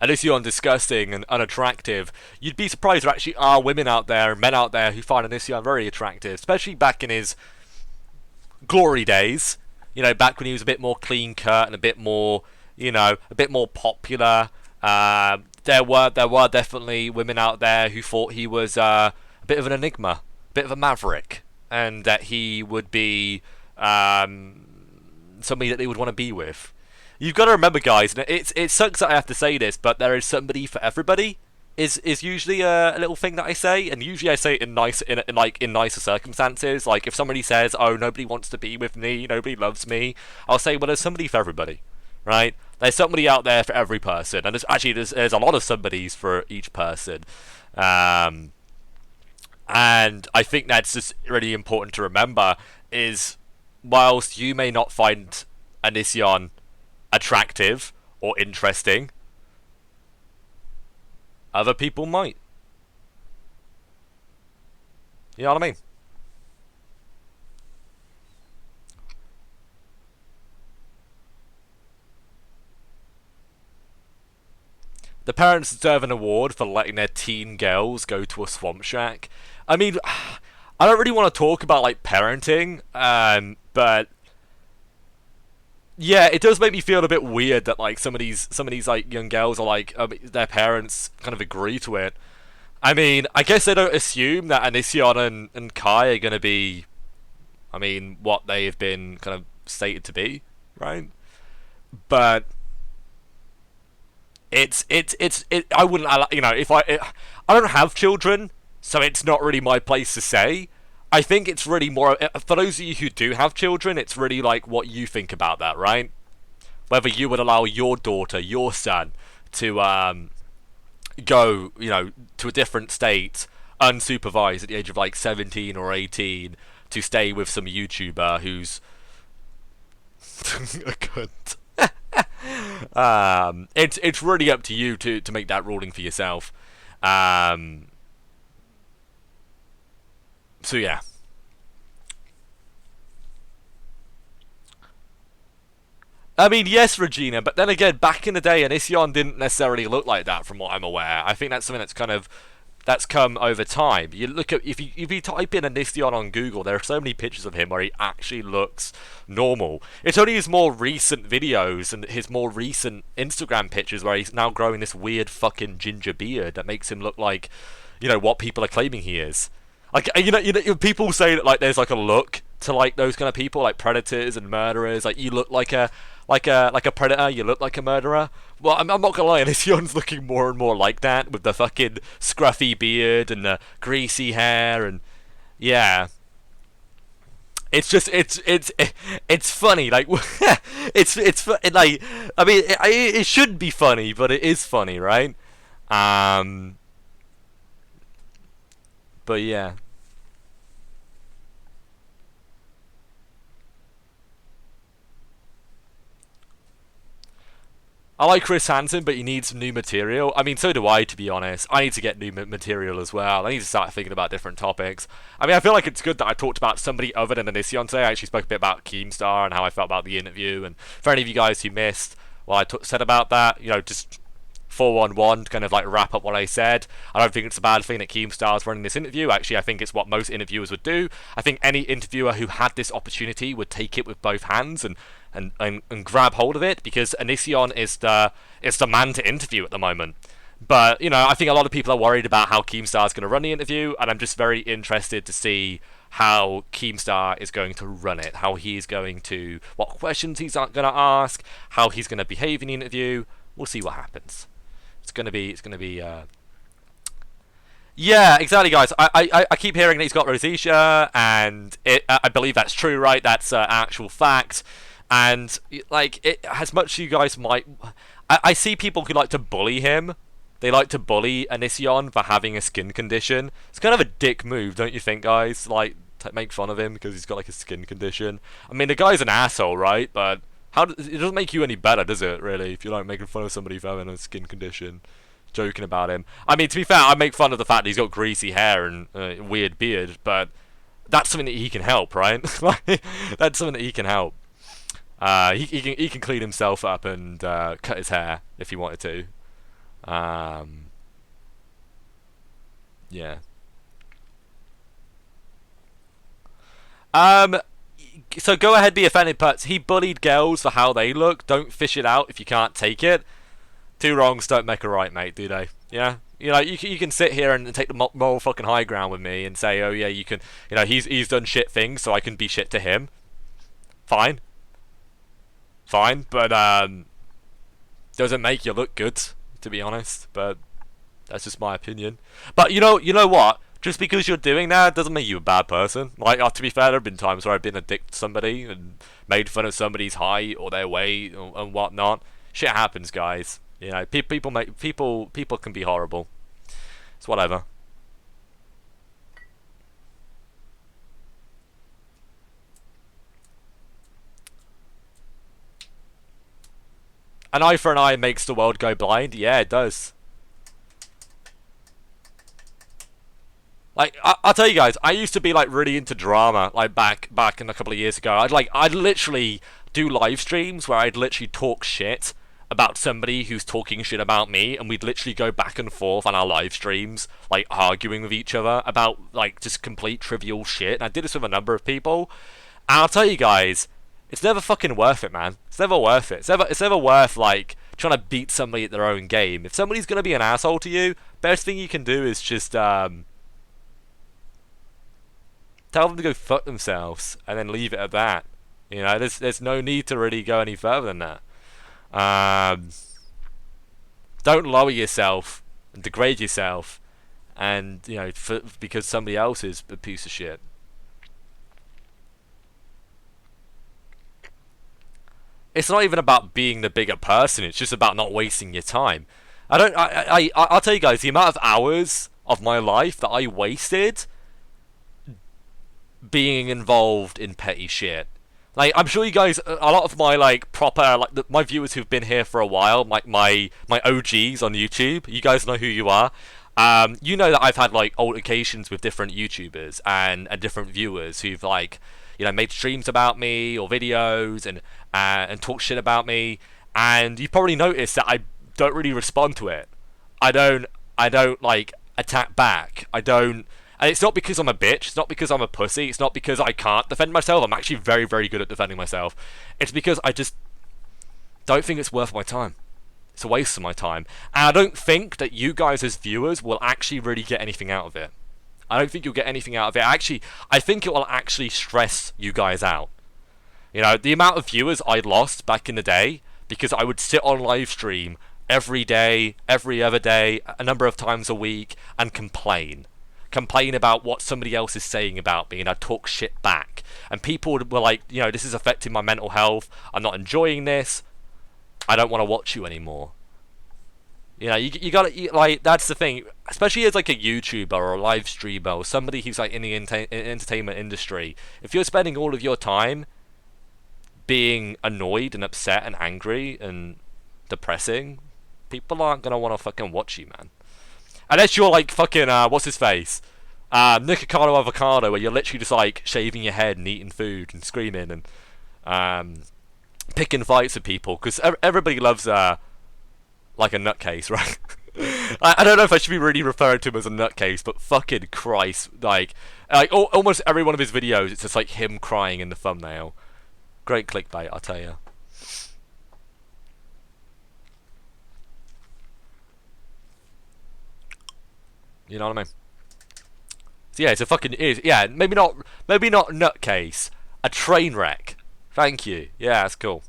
Onision disgusting and unattractive, you'd be surprised there actually are women out there, men out there who find Onision very attractive, especially back in his glory days. Back when he was a bit more clean cut and a bit more, a bit more popular. There were definitely women out there who thought he was a bit of an enigma, a bit of a maverick, and that he would be somebody that they would want to be with. You've got to remember, guys, and it sucks that I have to say this, but there is somebody for everybody. Is usually a little thing that I say, and usually I say it in nicer circumstances. Like if somebody says, "Oh, nobody wants to be with me, nobody loves me," I'll say, "Well, there's somebody for everybody, right? There's somebody out there for every person, and there's a lot of somebodies for each person." And I think that's just really important to remember. Is whilst you may not find Onision attractive or interesting, other people might. You know what I mean? The parents deserve an award for letting their teen girls go to a swamp shack. I mean, I don't really want to talk about like parenting, but yeah, it does make me feel a bit weird that like some of these like young girls are like their parents kind of agree to it. I mean, I guess they don't assume that Onision and Kai are gonna be, I mean, what they've been kind of stated to be, right? But I wouldn't, if I don't have children, so it's not really my place to say. I think it's really more for those of you who do have children. It's really like what you think about that, right? Whether you would allow your daughter, your son, to go, to a different state, unsupervised at the age of like 17 or 18, to stay with some YouTuber who's a cunt. It's really up to you to make that ruling for yourself. Um, so yeah. I mean, yes, Regina, but then again, back in the day, Onision didn't necessarily look like that, from what I'm aware. I think that's something that's come over time. You look at if you type in Onision on Google, there are so many pictures of him where he actually looks normal. It's only his more recent videos and his more recent Instagram pictures where he's now growing this weird fucking ginger beard that makes him look like, what people are claiming he is. Like people say that like there's like a look to like those kind of people, like predators and murderers. Like you look like a predator, you look like a murderer. Well, I'm not gonna lie, Onision's looking more and more like that with the fucking scruffy beard and the greasy hair, and yeah, it's just it's funny. Like like I mean it should be funny, but it is funny, right? Um, but yeah. I like Chris Hansen, but he needs some new material. I mean, so do I, to be honest. I need to get new material as well. I need to start thinking about different topics. I mean, I feel like it's good that I talked about somebody other than Onision today. I actually spoke a bit about Keemstar and how I felt about the interview. And for any of you guys who missed what I said about that, you know, just 411 to kind of like wrap up what I said. I don't think it's a bad thing that Keemstar is running this interview. Actually, I think it's what most interviewers would do. I think any interviewer who had this opportunity would take it with both hands and grab hold of it, because Onision is the man to interview at the moment. But, you know, I think a lot of people are worried about how Keemstar is going to run the interview, and I'm just very interested to see how Keemstar is going to run it, how he's going to, what questions he's going to ask, how he's going to behave in the interview. We'll see what happens. It's gonna be. Yeah, exactly, guys. I keep hearing that he's got rosacea, and I believe that's true, right? That's actual fact. And like, as much as you guys might, I see people who like to bully him. They like to bully Onision for having a skin condition. It's kind of a dick move, don't you think, guys? Like, make fun of him because he's got like a skin condition. I mean, the guy's an asshole, right? But it doesn't make you any better, does it, really, if you're like making fun of somebody for having a skin condition, joking about him. I mean, to be fair, I make fun of the fact that he's got greasy hair and a weird beard, but that's something that he can help, right? That's something that he can help. He can clean himself up and cut his hair if he wanted to. Yeah. So go ahead, be offended, Putz. He bullied girls for how they look. Don't fish it out if you can't take it. Two wrongs don't make a right, mate, do they? Yeah? You know, you can sit here and take the moral fucking high ground with me and say, oh yeah, you can, you know, he's done shit things, so I can be shit to him. Fine. Fine, but doesn't make you look good, to be honest. But that's just my opinion. But you know what? Just because you're doing that doesn't make you a bad person. Like, to be fair, there have been times where I've been a dick to somebody and made fun of somebody's height or their weight and whatnot. Shit happens, guys. You know, people can be horrible. It's whatever. An eye for an eye makes the world go blind. Yeah, it does. Like, I'll tell you guys, I used to be like really into drama, like back in a couple of years ago. I'd literally do live streams where I'd literally talk shit about somebody who's talking shit about me, and we'd literally go back and forth on our live streams, like arguing with each other about like just complete trivial shit. And I did this with a number of people, and I'll tell you guys, it's never fucking worth it, man. It's never worth it. It's never worth like trying to beat somebody at their own game. If somebody's gonna be an asshole to you, best thing you can do is just tell them to go fuck themselves, and then leave it at that. You know, there's no need to really go any further than that. Don't lower yourself and degrade yourself, and you know, because somebody else is a piece of shit. It's not even about being the bigger person. It's just about not wasting your time. I'll tell you guys, the amount of hours of my life that I wasted being involved in petty shit. Like, I'm sure you guys, a lot of my like proper, like my viewers who've been here for a while, my OGs on YouTube, you guys know who you are. You know that I've had like altercations with different YouTubers and different viewers who've like, you know, made streams about me or videos and talk shit about me. And you've probably noticed that I don't really respond to it. I don't like attack back. And it's not because I'm a bitch, it's not because I'm a pussy, it's not because I can't defend myself. I'm actually very, very good at defending myself. It's because I just don't think it's worth my time. It's a waste of my time. And I don't think that you guys as viewers will actually really get anything out of it. I don't think you'll get anything out of it. Actually, I think it will actually stress you guys out. You know, the amount of viewers I lost back in the day because I would sit on live stream every day, every other day, a number of times a week, and complain about what somebody else is saying about me, and I talk shit back. And people were like, you know, this is affecting my mental health. I'm not enjoying this. I don't want to watch you anymore. You know, you gotta, like, that's the thing. Especially as like a YouTuber or a live streamer or somebody who's like in the entertainment industry. If you're spending all of your time being annoyed and upset and angry and depressing, people aren't gonna want to fucking watch you, man. Unless you're like fucking what's his face, Nikocado Avocado, where you're literally just like shaving your head and eating food and screaming and picking fights with people, because everybody loves like a nutcase, right? I don't know if I should be really referring to him as a nutcase, but fucking Christ, like almost every one of his videos, it's just like him crying in the thumbnail. Great clickbait, I'll tell you. You know what I mean? So yeah, it's a fucking yeah. Maybe not nutcase. A train wreck. Thank you. Yeah, that's cool.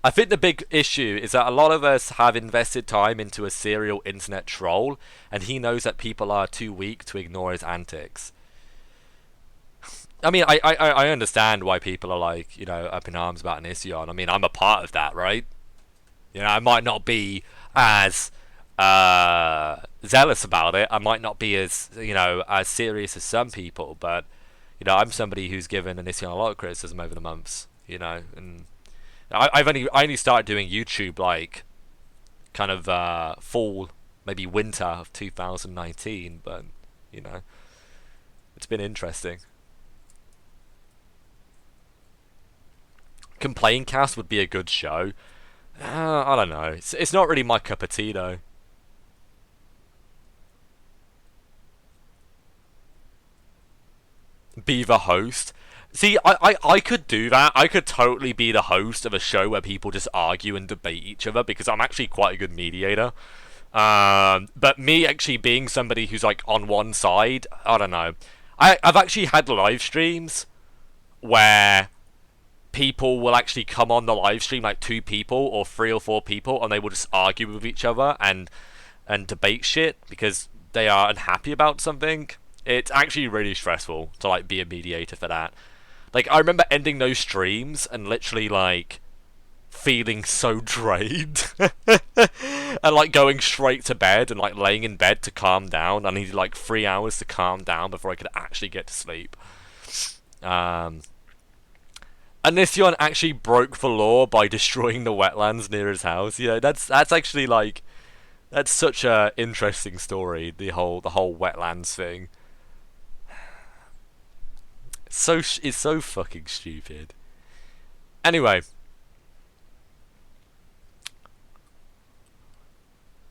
I think the big issue is that a lot of us have invested time into a serial internet troll, and he knows that people are too weak to ignore his antics. I mean, I understand why people are like, you know, up in arms about Onision. I mean, I'm a part of that, right? You know, I might not be as zealous about it. I might not be as, you know, as serious as some people, but, you know, I'm somebody who's given Onision a lot of criticism over the months, you know, and I only started doing YouTube like kind of fall, maybe winter of 2019, but, you know, it's been interesting. Complaincast would be a good show. I don't know. It's not really my cup of tea though. Be the host. See, I could do that. I could totally be the host of a show where people just argue and debate each other, because I'm actually quite a good mediator. But me actually being somebody who's like on one side, I don't know. I've actually had live streams where people will actually come on the live stream, like 2 people or 3 or 4 people, and they will just argue with each other and debate shit because they are unhappy about something. It's actually really stressful to like be a mediator for that. Like, I remember ending those streams and literally like feeling so drained and like going straight to bed and like laying in bed to calm down. I needed like 3 hours to calm down before I could actually get to sleep. Onision actually broke the law by destroying the wetlands near his house. Yeah, that's actually like, that's such a interesting story. The whole wetlands thing. It's so fucking stupid. Anyway,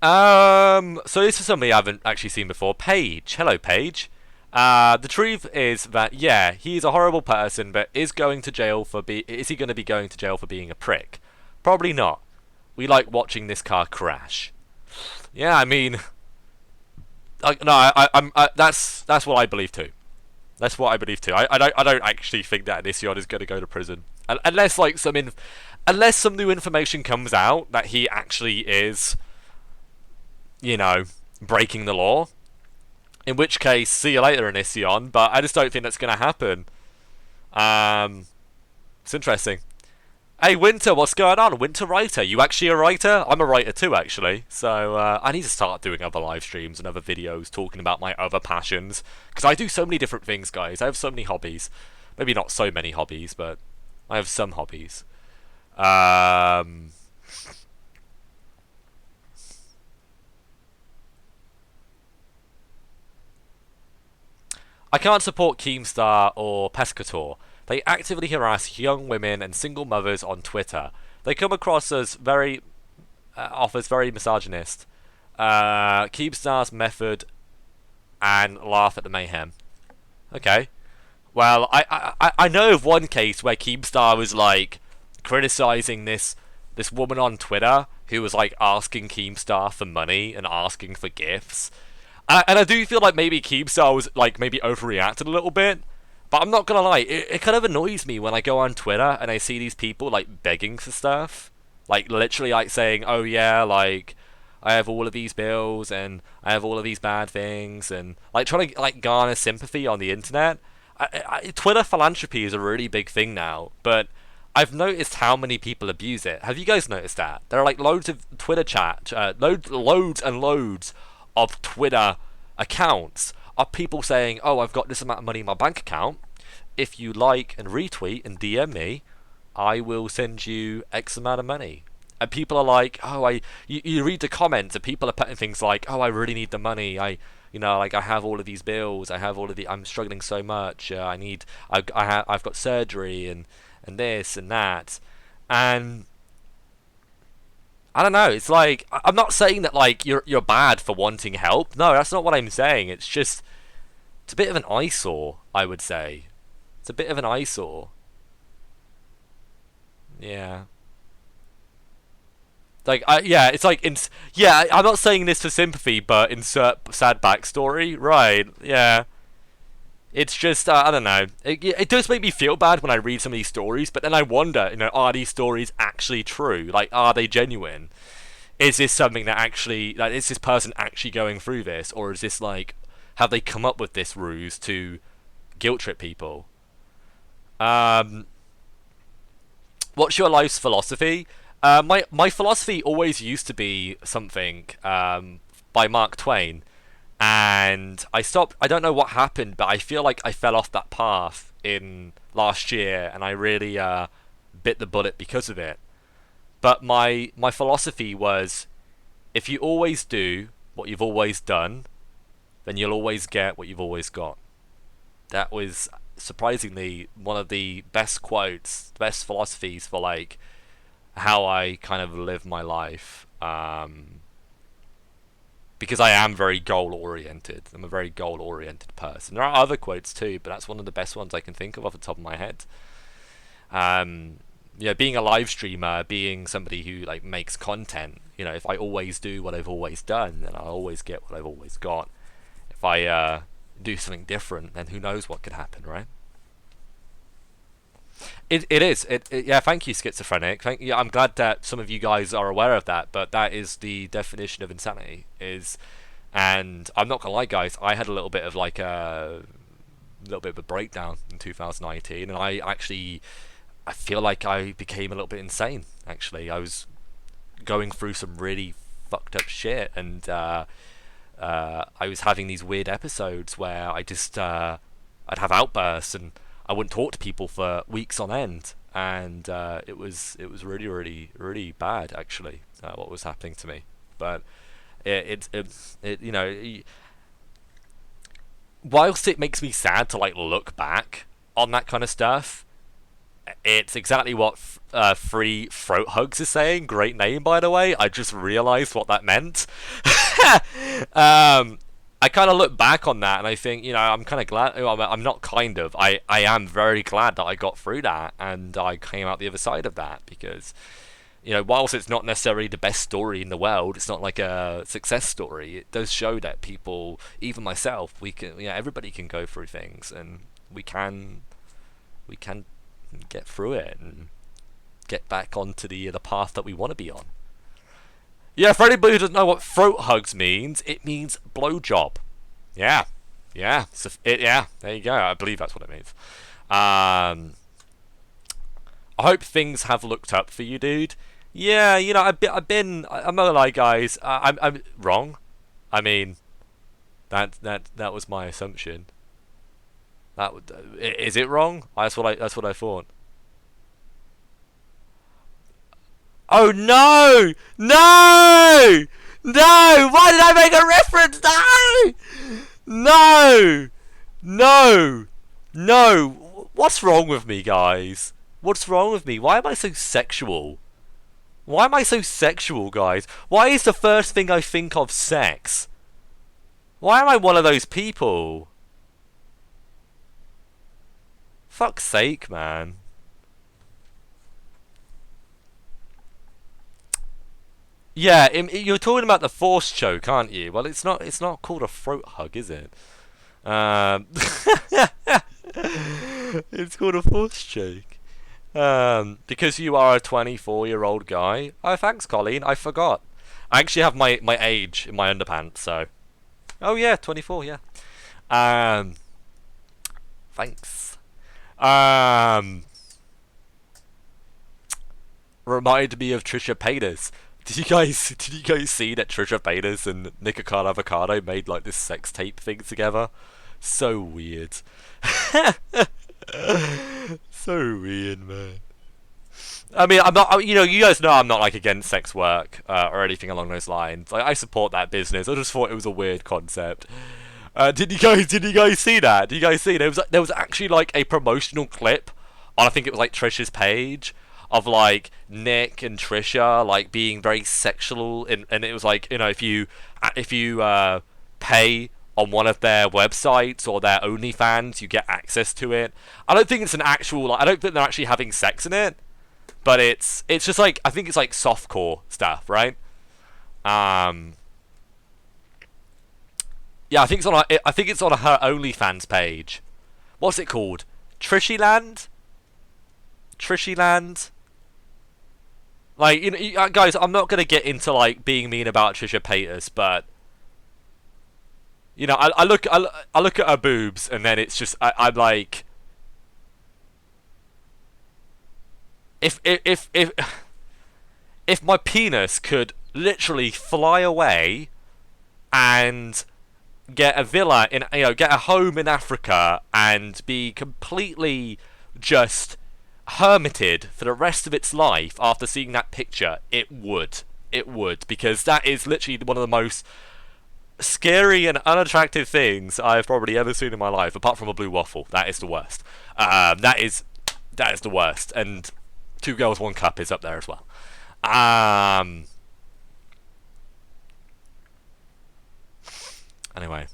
so this is something I haven't actually seen before. Paige, hello Paige. The truth is that, yeah, he's a horrible person, but is he going to be going to jail for being a prick? Probably not. We like watching this car crash. Yeah, I mean, that's what I believe too. That's what I believe too. I don't actually think that Onision is going to go to prison unless like unless some new information comes out that he actually is, you know, breaking the law. In which case, see you later, Onision. But I just don't think that's going to happen. It's interesting. Hey, Winter, what's going on? Winter Writer, you actually a writer? I'm a writer too, actually. So I need to start doing other live streams and other videos talking about my other passions. Because I do so many different things, guys. I have so many hobbies. Maybe not so many hobbies, but I have some hobbies. I can't support Keemstar or Pescator. They actively harass young women and single mothers on Twitter. They come across as very misogynist. Keemstar's method and laugh at the mayhem. Okay. Well, I know of one case where Keemstar was like criticizing this woman on Twitter who was like asking Keemstar for money and asking for gifts. And I do feel like maybe Keemstar was like maybe overreacted a little bit. But I'm not gonna lie, it kind of annoys me when I go on Twitter and I see these people like begging for stuff. Like literally like saying, oh yeah, like I have all of these bills and I have all of these bad things, and like trying to like garner sympathy on the internet. Twitter philanthropy is a really big thing now, but I've noticed how many people abuse it. Have you guys noticed that? There are like loads of Twitter loads and loads of Twitter accounts of people saying, oh, I've got this amount of money in my bank account. If you like and retweet and DM me, I will send you X amount of money. And people are like, oh, you read the comments and people are putting things like, oh, I really need the money. Like I have all of these bills. I'm struggling so much. I've got surgery and this and that. And I don't know. It's like, I'm not saying that like you're bad for wanting help. No, that's not what I'm saying. It's just, it's a bit of an eyesore, I would say. It's a bit of an eyesore. Yeah. Like, yeah, it's like, yeah, I'm not saying this for sympathy, but insert sad backstory, right? Yeah, it's just, I don't know. It does make me feel bad when I read some of these stories, but then I wonder, are these stories actually true? Like, are they genuine? Is this something that actually, like, is this person actually going through this, or is this like, have they come up with this ruse to guilt trip people? Um, what's your life's philosophy? My philosophy always used to be something by Mark Twain, and I stopped. I don't know what happened, but I feel like I fell off that path in last year, and I really bit the bullet because of it. But my philosophy was, if you always do what you've always done, then you'll always get what you've always got. That was surprisingly one of the best quotes, the best philosophies for like how I kind of live my life. Because I am very goal oriented. I'm a very goal oriented person. There are other quotes too, but that's one of the best ones I can think of off the top of my head. Being a live streamer, being somebody who like makes content, if I always do what I've always done, then I'll always get what I've always got. If I do something different, then who knows what could happen, right? It is. Yeah, thank you, Schizophrenic. Yeah, I'm glad that some of you guys are aware of that, but that is the definition of insanity. And I'm not gonna lie, guys, I had a little bit of a breakdown in 2019, and I feel like I became a little bit insane. Actually, I was going through some really fucked up shit, and I was having these weird episodes where I'd have outbursts and I wouldn't talk to people for weeks on end, and it was really really really bad actually, what was happening to me. But whilst it makes me sad to like look back on that kind of stuff, it's exactly what Free Throat Hugs is saying. Great name, by the way. I just realised what that meant. I kind of look back on that and I think, I'm kind of glad. I'm not kind of. I am very glad that I got through that and I came out the other side of that, because, whilst it's not necessarily the best story in the world, it's not like a success story. It does show that people, even myself, everybody can go through things, and we can get through it and get back onto the path that we want to be on. Yeah, for anybody who doesn't know what throat hugs means, it means blowjob. Yeah. So there you go. I believe that's what it means. I hope things have looked up for you, dude. Yeah, I'm not gonna lie, guys. I'm wrong. I mean, that was my assumption. Is it wrong? That's what I thought. Oh no! No! No! Why did I make a reference? No! No! No! What's wrong with me, guys? What's wrong with me? Why am I so sexual? Why am I so sexual, guys? Why is the first thing I think of sex? Why am I one of those people? Fuck's sake, man. Yeah, you're talking about the force choke, aren't you? Well, it's not called a throat hug, is it? It's called a force choke. Because you are a 24-year-old guy. Oh, thanks, Colleen. I forgot. I actually have my age in my underpants, so. Oh yeah, 24. Yeah. Thanks. Reminded me of Trisha Paytas. Did you guys see that Trisha Paytas and Nikocado Avocado made like this sex tape thing together? So weird. So weird, man. I mean, I'm not. You know, you guys know I'm not like against sex work or anything along those lines. Like, I support that business. I just thought it was a weird concept. Did you guys see that? Did you guys see? There was actually like a promotional clip on, I think it was like Trisha's page, of like Nick and Trisha like being very sexual, and it was like, you know, if you pay on one of their websites or their OnlyFans, you get access to it. I don't think it's an actual, like, I don't think they're actually having sex in it, but it's just like, I think it's like softcore stuff, right? Um, yeah, I think it's on her OnlyFans page. What's it called? Trishyland? Trishyland? Like, you know, guys, I'm not gonna get into like being mean about Trisha Paytas, but you know, I look at her boobs, and then it's just I'm like, if if my penis could literally fly away and get a villa in, you know, get a home in Africa and be completely just hermited for the rest of its life after seeing that picture, it would, because that is literally one of the most scary and unattractive things I've probably ever seen in my life, apart from a blue waffle. That is the worst. That is the worst. And Two Girls One Cup is up there as well. Anyway,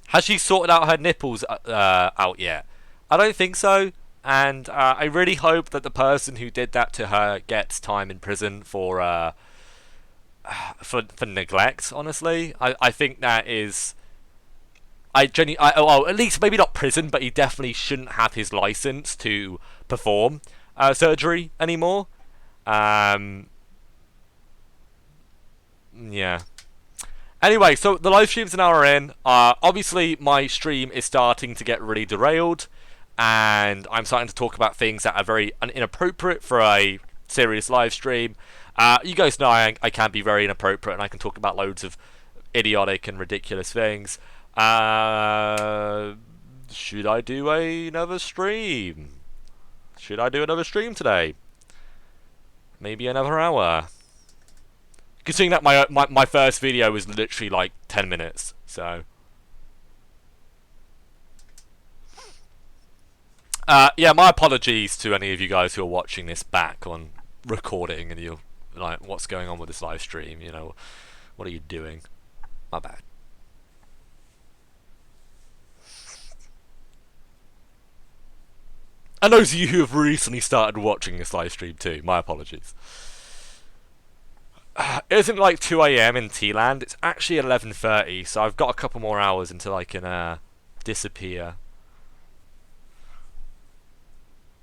has she sorted out her nipples out yet? I don't think so. And I really hope that the person who did that to her gets time in prison for neglect. Honestly, I think that is. Oh, at least maybe not prison, but he definitely shouldn't have his license to perform surgery anymore. Um, yeah. Anyway, so the live stream's an hour in. Obviously, my stream is starting to get really derailed, and I'm starting to talk about things that are very inappropriate for a serious live stream. You guys know I can be very inappropriate, and I can talk about loads of idiotic and ridiculous things. Should I do another stream? Should I do another stream today? Maybe another hour. Considering that my first video was literally like 10 minutes, so. Yeah, my apologies to any of you guys who are watching this back on recording and you're like, what's going on with this live stream? You know, what are you doing? My bad. And those of you who have recently started watching this live stream too, my apologies. It isn't like 2 a.m. in T-land, it's actually 11:30, so I've got a couple more hours until I can disappear.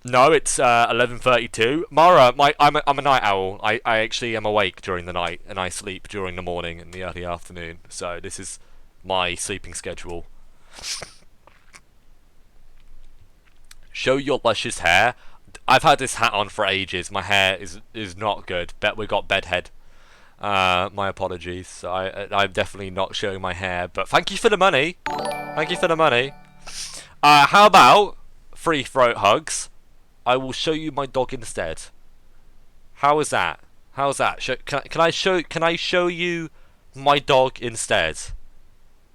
No, it's 11:32. Mara, I'm a night owl. I actually am awake during the night, and I sleep during the morning and the early afternoon. So this is my sleeping schedule. Show your luscious hair. I've had this hat on for ages. My hair is not good. Bet we got bedhead. My apologies. So I'm definitely not showing my hair. But thank you for the money. Thank you for the money. How about free throat hugs? I will show you my dog instead. How is that? How's that? Can I show you my dog instead?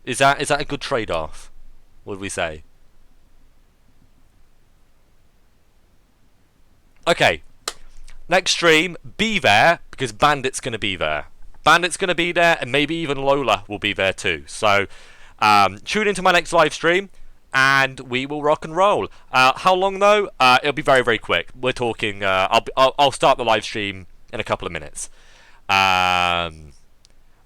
Is that a good trade-off? Would we say? Okay. Next stream, be there, because Bandit's going to be there. Bandit's going to be there, and maybe even Lola will be there too. So, tune into my next live stream, and we will rock and roll. How long though? It'll be very, very quick. We're talking. I'll start the live stream in a couple of minutes. I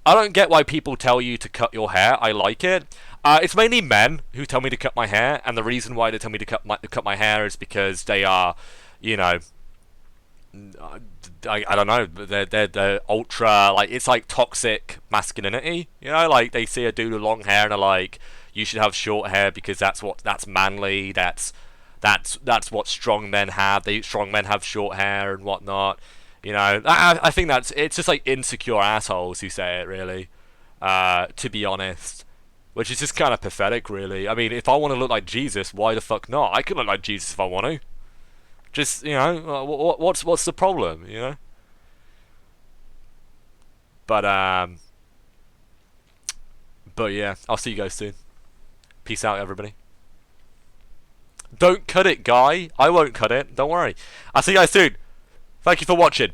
don't get why people tell you to cut your hair. I like it. It's mainly men who tell me to cut my hair, and the reason why they tell me to cut my hair is because they are, you know, I don't know. They're ultra, like, it's like toxic masculinity. You know, like they see a dude with long hair and are like, you should have short hair because that's manly. That's what strong men have. Strong men have short hair and whatnot. You know, I think it's just like insecure assholes who say it, really. To be honest, which is just kind of pathetic, really. I mean, if I want to look like Jesus, why the fuck not? I could look like Jesus if I want to. Just, you know, what's the problem, you know? But yeah, I'll see you guys soon. Peace out, everybody. Don't cut it, guy. I won't cut it. Don't worry. I'll see you guys soon. Thank you for watching.